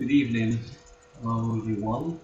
Good evening, everyone.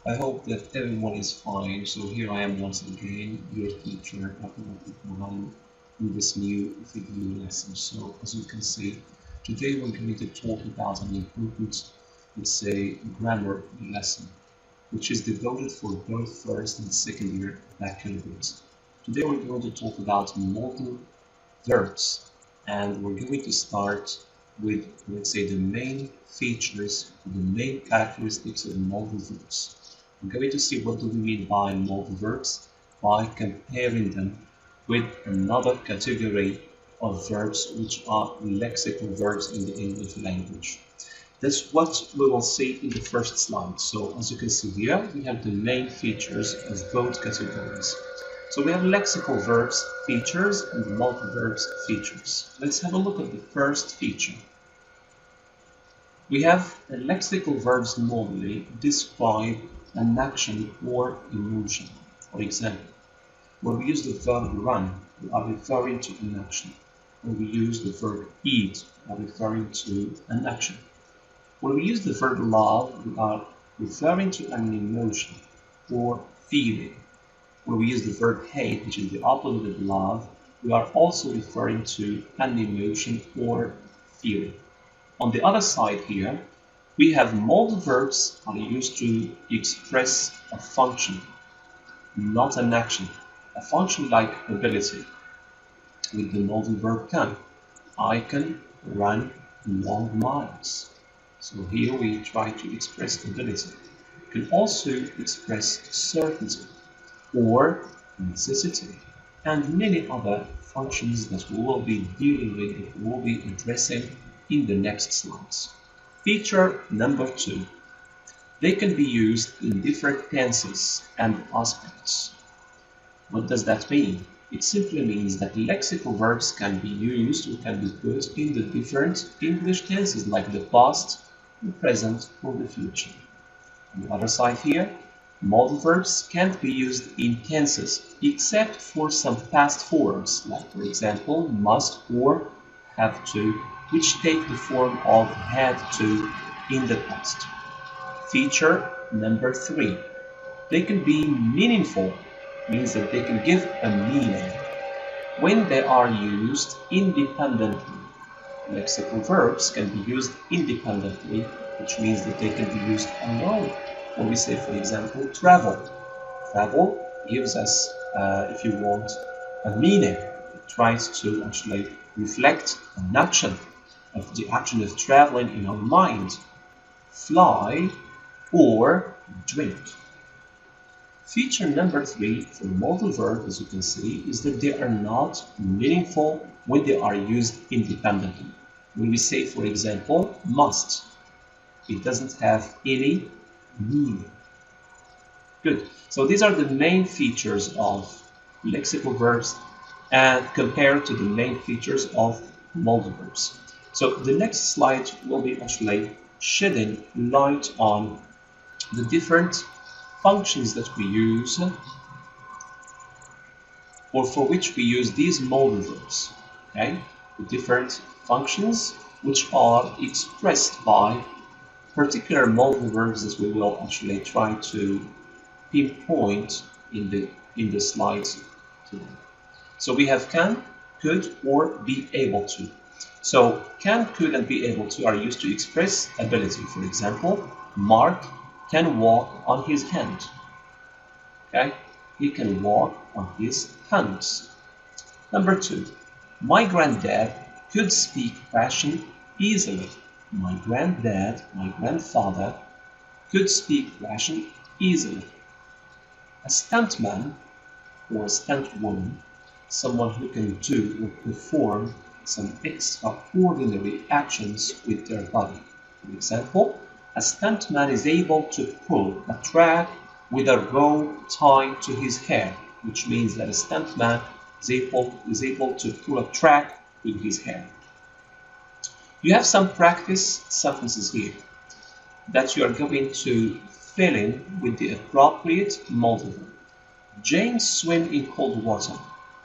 I hope that everyone is fine. So here I am once again, your teacher, Abdul Mohan, in this new video lesson. So as you can see, today we're going to talk about an important, let's say, grammar lesson, which is devoted for both first and second year bachelor's. Today we're going to talk about modal verbs, and we're going to start with, let's say, the main features, the main characteristics of modal verbs. We're going to see what do we mean by modal verbs by comparing them with another category of verbs which are lexical verbs in the English language. That's what we will see in the first slide. So as you can see here, we have the main features of both categories. So we have lexical verbs features and modal verbs features. Let's have a look at the first feature. We have lexical verbs normally describe an action or emotion. For example, when we use the verb run, we are referring to an action. When we use the verb eat, we are referring to an action. When we use the verb love, we are referring to an emotion or feeling. When we use the verb hate, which is the opposite of love, we are also referring to an emotion or feeling. On the other side here, we have modal verbs are used to express a function, not an action. A function like ability. With the modal verb can. I can run long miles. So here we try to express ability. We can also express certainty or necessity and many other functions that we will be dealing with, that we will be addressing in the next slides. Feature number 2. They can be used in different tenses and aspects. What does that mean? It simply means that lexical verbs can be used or can be put in the different English tenses like the past, the present, or the future. On the other side here, modal verbs can't be used in tenses except for some past forms, like for example must or have to, which take the form of had to in the past. Feature number 3. They can be meaningful, means that they can give a meaning when they are used independently. Lexical verbs can be used independently, which means that they can be used alone. When we say, for example, travel. Travel gives us, if you want, a meaning. It tries to actually reflect an action, of the action of traveling in our mind. Fly or drink. Feature number 3 for modal verb, as you can see, is that they are not meaningful when they are used independently. When we say, for example, must, it doesn't have any meaning. Good. So these are the main features of lexical verbs and compared to the main features of modal verbs. So the next slide will be actually shedding light on the different functions that we use or for which we use these modal verbs. Okay? The different functions which are expressed by particular modal verbs that we will actually try to pinpoint in the slides today. So we have can, could, or be able to. So can, could, and be able to are used to express ability. For example, Mark can walk on his hand. Okay, he can walk on his hands. Number 2, my granddad could speak Russian easily. My granddad, my grandfather, could speak Russian easily. A stuntman or a stuntwoman, someone who can do or perform some extraordinary actions with their body. For example, a stuntman is able to pull a track with a rope tied to his hair, which means that a stuntman is able to pull a track with his hair. You have some practice sentences here that you are going to fill in with the appropriate modal verb. James swim in cold water.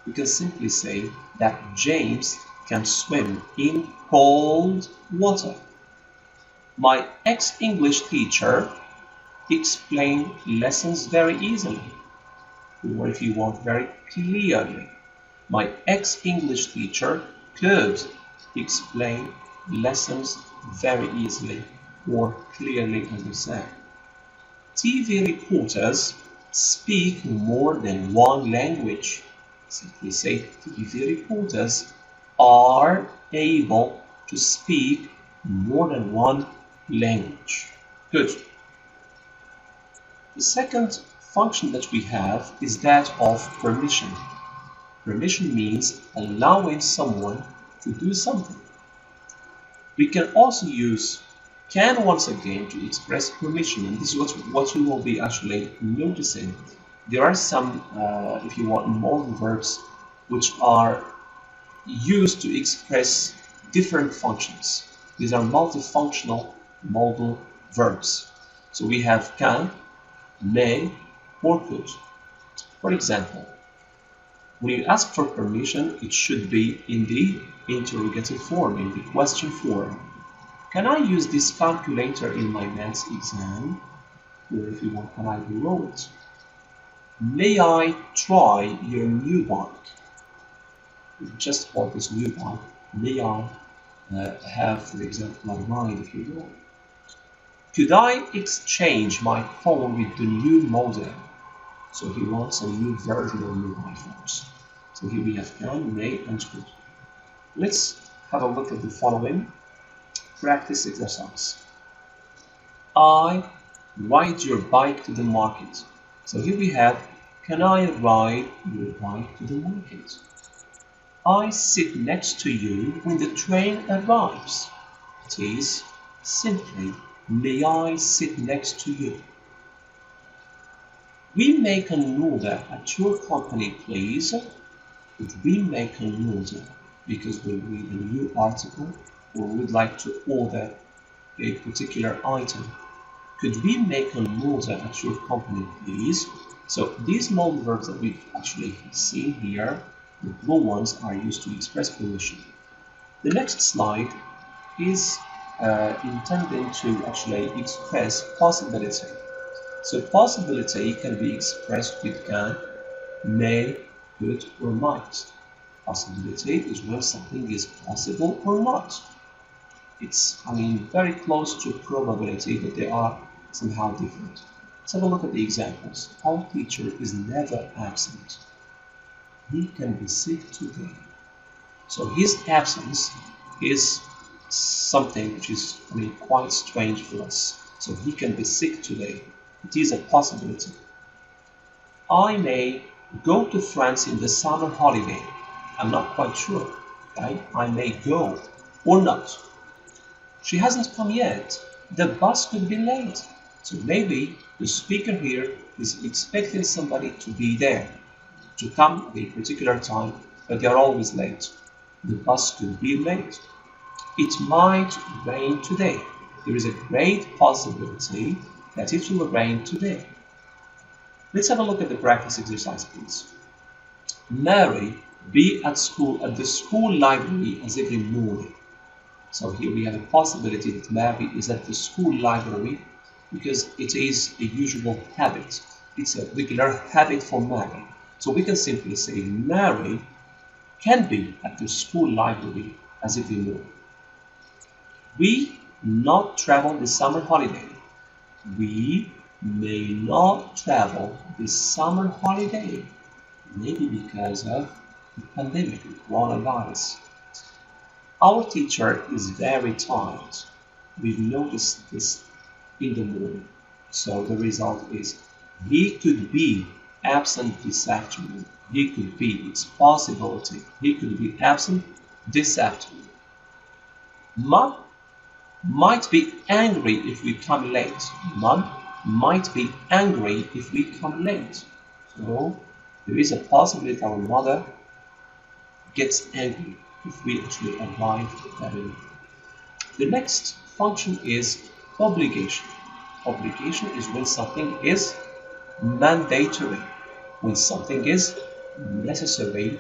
We can simply say that James can swim in cold water. My ex-English teacher explained lessons very easily. Or if you want, very clearly. My ex-English teacher could explain lessons very easily or clearly, as we said. TV reporters speak more than one language. Simply say TV reporters are able to speak more than one language. Good. The second function that we have is that of permission. Permission means allowing someone to do something. We can also use can once again to express permission, and this is what you will be actually noticing. There are some, if you want, modal verbs which are used to express different functions. These are multifunctional modal verbs. So we have can, may, or could. For example, when you ask for permission, it should be in the interrogative form, in the question form. Can I use this calculator in my maths exam? Or if you want, can I borrow it? May I try your new bike? If you just bought this new bike, may I have, for example, a ride if you want? Could I exchange my phone with the new model? So he wants a new version of mobile phones. So here we have can, may, and could. Let's have a look at the following practice exercise. I ride your bike to the market. So here we have, can I ride your bike to the market? I sit next to you when the train arrives. It is simply, may I sit next to you? We make an order at your company, please. But we make an order because we read a new article or would like to order a particular item. Could we make an order at your company, please? So these modal verbs that we've actually seen here, the blue ones, are used to express permission. The next slide is intended to actually express possibility. So possibility can be expressed with can, may, could, or might. Possibility is when something is possible or not. It's, very close to probability, but they are somehow different. Let's have a look at the examples. Our teacher is never absent. He can be sick today. So his absence is something which is, quite strange for us. So he can be sick today. It is a possibility. I may go to France in the summer holiday. I'm not quite sure. Okay? I may go or not. She hasn't come yet. The bus could be late. So maybe the speaker here is expecting somebody to be there, to come at a particular time, but they are always late. The bus could be late. It might rain today. There is a great possibility that it will rain today. Let's have a look at the practice exercise, please. Mary be at the school library as every morning. So here we have a possibility that Mary is at the school library because it is a usual habit. It's a regular habit for Mary. So we can simply say Mary can be at the school library as every morning. We not travel this summer holiday. We may not travel this summer holiday. Maybe because of the pandemic, the coronavirus. Our teacher is very tired. We've noticed this in the morning. So the result is he could be absent this afternoon. He could be, it's possibility. He could be absent this afternoon. Mom might be angry if we come late. Mom might be angry if we come late. So there is a possibility our mother gets angry if we actually arrive early. The next function is obligation. Obligation is when something is mandatory, when something is necessary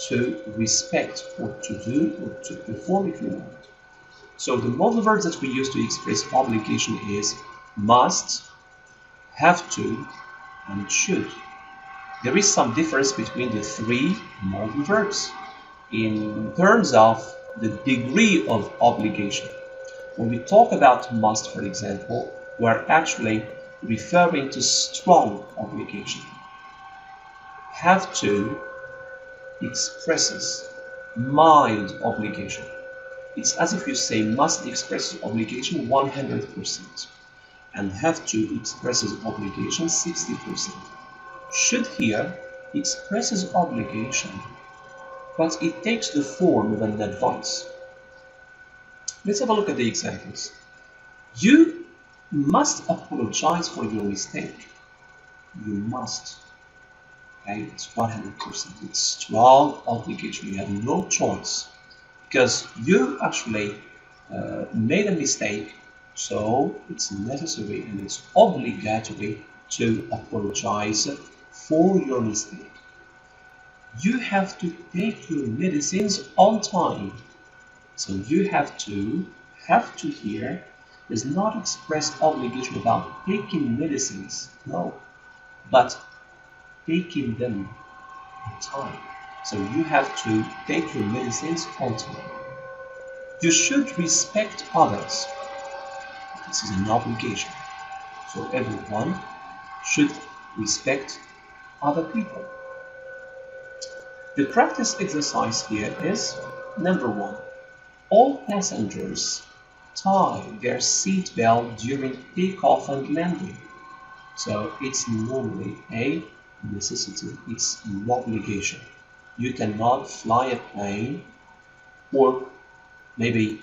to respect or to do or to perform if you want. So the modal verbs that we use to express obligation is must, have to, and should. There is some difference between the three modal verbs in terms of the degree of obligation. When we talk about must, for example, we're actually referring to strong obligation. Have to expresses mild obligation. It's as if you say must expresses obligation 100% and have to expresses obligation 60%. Should here expresses obligation, but it takes the form of an advice. Let's have a look at the examples. You must apologize for your mistake. You must. Okay, it's 100%. It's strong obligation. You have no choice because you actually made a mistake, so it's necessary and it's obligatory to apologize for your mistake. You have to take your medicines on time. So you have to here does not express obligation about taking medicines, no, but taking them on time. So you have to take your medicines on time. You should respect others. This is an obligation. So everyone should respect other people. The practice exercise here is number 1. All passengers tie their seat belt during takeoff and landing. So it's normally a necessity, it's an obligation. You cannot fly a plane or maybe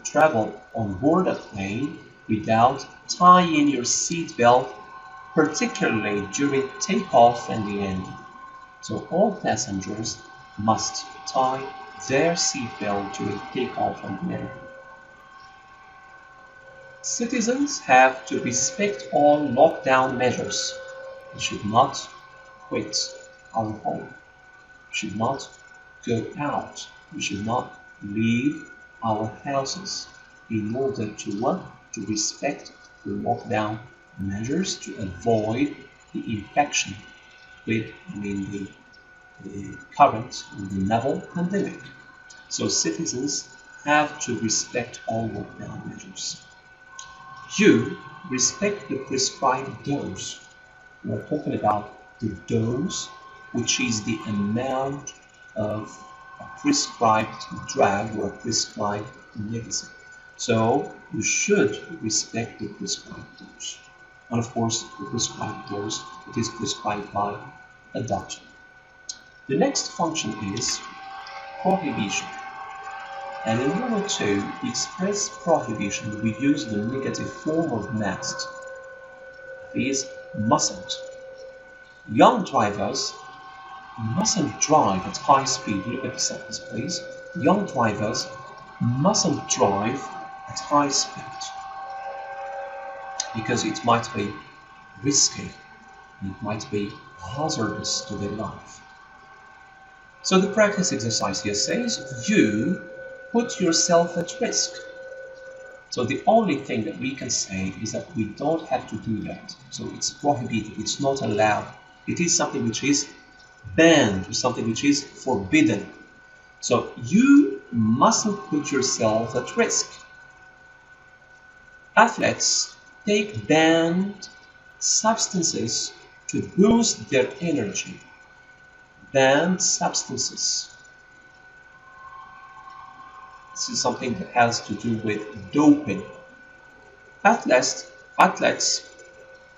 travel on board a plane without tying your seat belt, particularly during takeoff and landing. So all passengers must tie their seatbelt during takeoff and landing. Citizens have to respect all lockdown measures. We should not quit our home. We should not go out. We should not leave our houses in order to respect the lockdown measures to avoid the infection with the current and the novel pandemic. So citizens have to respect all lockdown measures. You respect the prescribed dose. We're talking about the dose, which is the amount of a prescribed drug or a prescribed medicine. So you should respect the prescribed dose. And of course, the prescribed dose, it is prescribed by a doctor. The next function is prohibition. And in order to express prohibition, we use the negative form of must. It is mustn't. Young drivers mustn't drive at high speed. Look at the sentence, please. Young drivers mustn't drive at high speed because it might be risky. It might be hazardous to their life. So the practice exercise here says you put yourself at risk. So the only thing that we can say is that we don't have to do that. So it's prohibited, it's not allowed. It is something which is banned, or something which is forbidden. So you mustn't put yourself at risk. Athletes take banned substances to boost their energy. Banned substances. This is something that has to do with doping. Athletes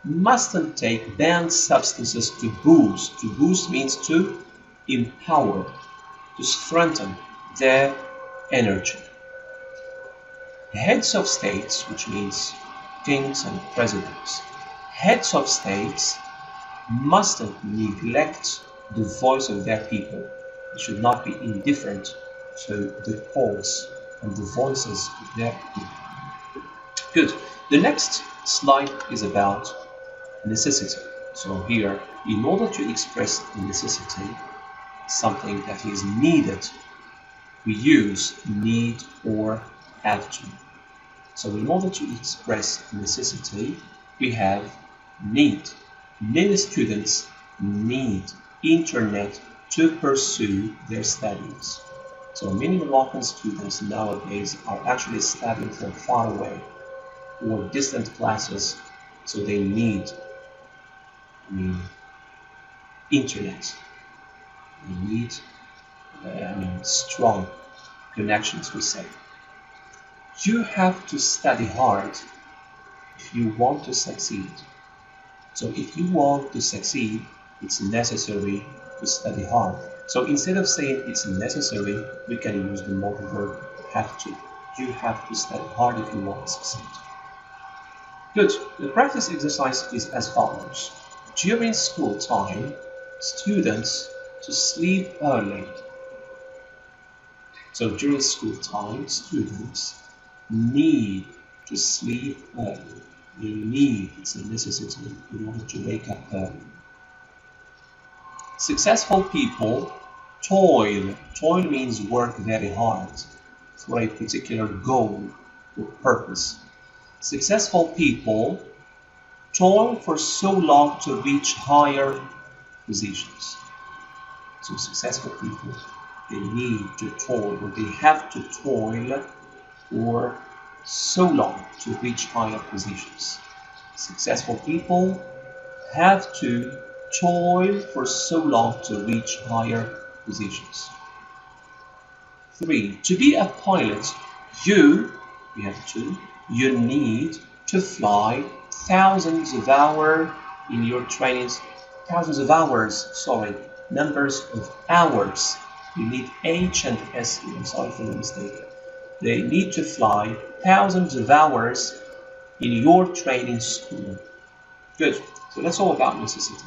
mustn't take banned substances to boost. To boost means to empower, to strengthen their energy. Heads of states, which means kings and presidents, heads of states mustn't neglect the voice of their people. They should not be indifferent to the calls and the voices of their people. Good. The next slide is about necessity. So here, in order to express necessity, something that is needed, we use need or have to. So in order to express necessity, we have need. Many students need internet to pursue their studies. So many Moroccan students nowadays are actually studying from far away or distant classes, so they need internet. They need strong connections, we say. You have to study hard if you want to succeed. So if you want to succeed, it's necessary to study hard. So instead of saying it's necessary, we can use the modal verb have to. You have to study hard if you want to succeed. Good. The practice exercise is as follows. During school time, students to sleep early. So during school time, students need to sleep early. They need, it's a necessity in order to wake up early. Successful people toil. Toil means work very hard for a particular goal or purpose. Successful people toil for so long to reach higher positions. So successful people, they need to toil, or they have to toil for so long to reach higher positions. Successful people have to toil for so long to reach higher positions. 3. To be a pilot, you need to fly thousands of hours in your trainings. Numbers of hours. You need H and S here. I'm sorry for the mistake. They need to fly thousands of hours in your training school. Good. So that's all about necessity.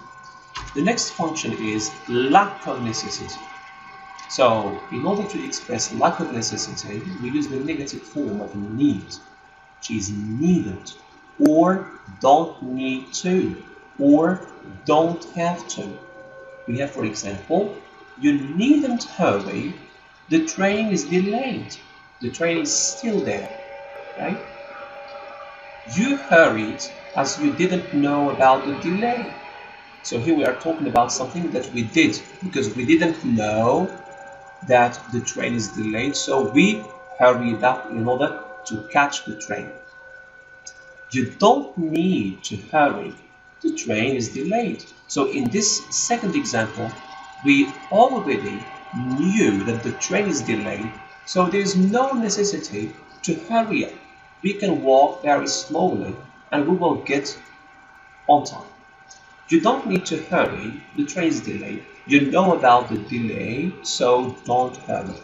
The next function is lack of necessity. So in order to express lack of necessity, we use the negative form of need, which is needed, or don't need to, or don't have to. We have, for example, you needn't hurry, the train is delayed. The train is still there, right? You hurried as you didn't know about the delay. So here we are talking about something that we did because we didn't know that the train is delayed, so we hurried up in order to catch the train. You don't need to hurry. The train is delayed. So in this second example, we already knew that the train is delayed, so there is no necessity to hurry up. We can walk very slowly and we will get on time. You don't need to hurry, the train is delayed. You know about the delay, so don't hurry.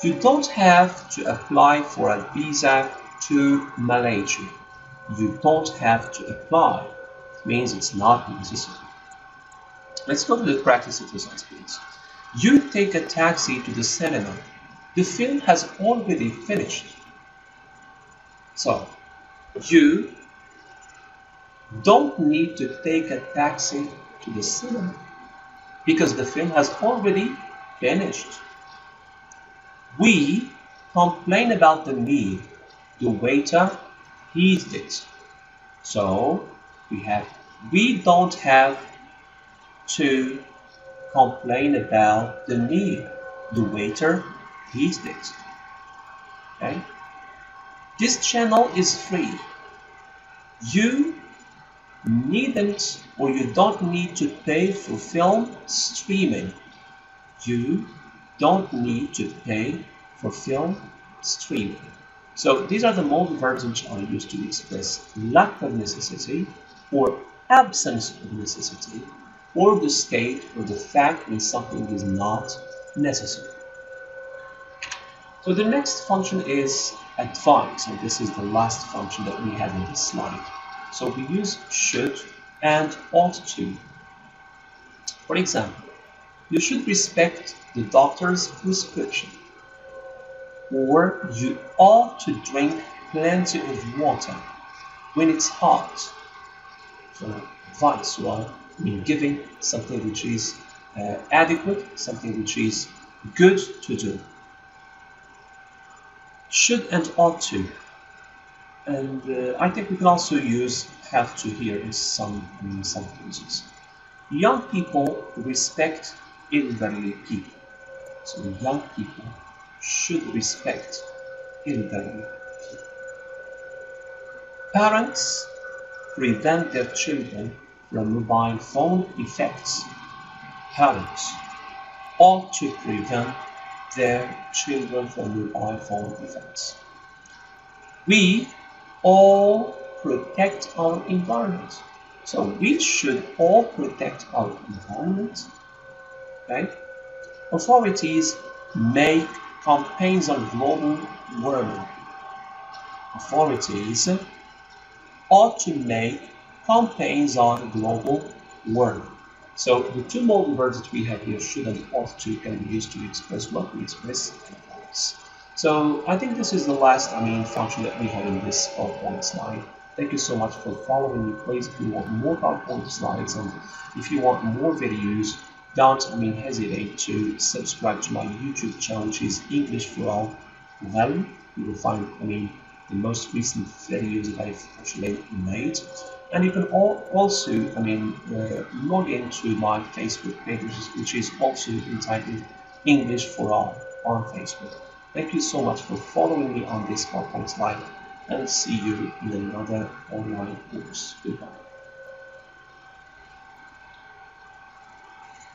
You don't have to apply for a visa to Malaysia. You don't have to apply. It means it's not necessary. Let's go to the practice exercise, please. You take a taxi to the cinema. The film has already finished. So, you don't need to take a taxi to the cinema because the film has already finished. We complain about the meal. The waiter heated it. So we don't have to complain about the meal. The waiter heated it. Okay? This channel is free. You needn't, or you don't need to pay for film streaming. You don't need to pay for film streaming. So these are the modal verbs which are used to express lack of necessity or absence of necessity, or the state or the fact when something is not necessary. So the next function is advice, and this is the last function that we have in this slide. So we use should and ought to. For example, you should respect the doctor's prescription, or you ought to drink plenty of water when it's hot. So advice, well, giving something which is adequate, something which is good to do. Should and ought to. And I think we can also use have to here in some cases. Young people respect elderly people. So young people should respect elderly. Parents prevent their children from mobile phone effects. Parents ought to prevent their children from mobile phone effects. We all protect our environment. So we should all protect our environment. Okay? Authorities make campaigns on global warming. Authorities ought to make campaigns on global warming. So the two modal verbs that we have here, should and ought to, can be used to express what we express compliance. So I think this is the last, function that we have in this PowerPoint slide. Thank you so much for following me. Please, if you want more PowerPoint slides and if you want more videos, don't hesitate to subscribe to my YouTube channel, which is English for All. Then you will find the most recent videos that I've actually made. And you can also, log into my Facebook page, which is also entitled English for All on Facebook. Thank you so much for following me on this PowerPoint slide, and see you in another online course. Goodbye.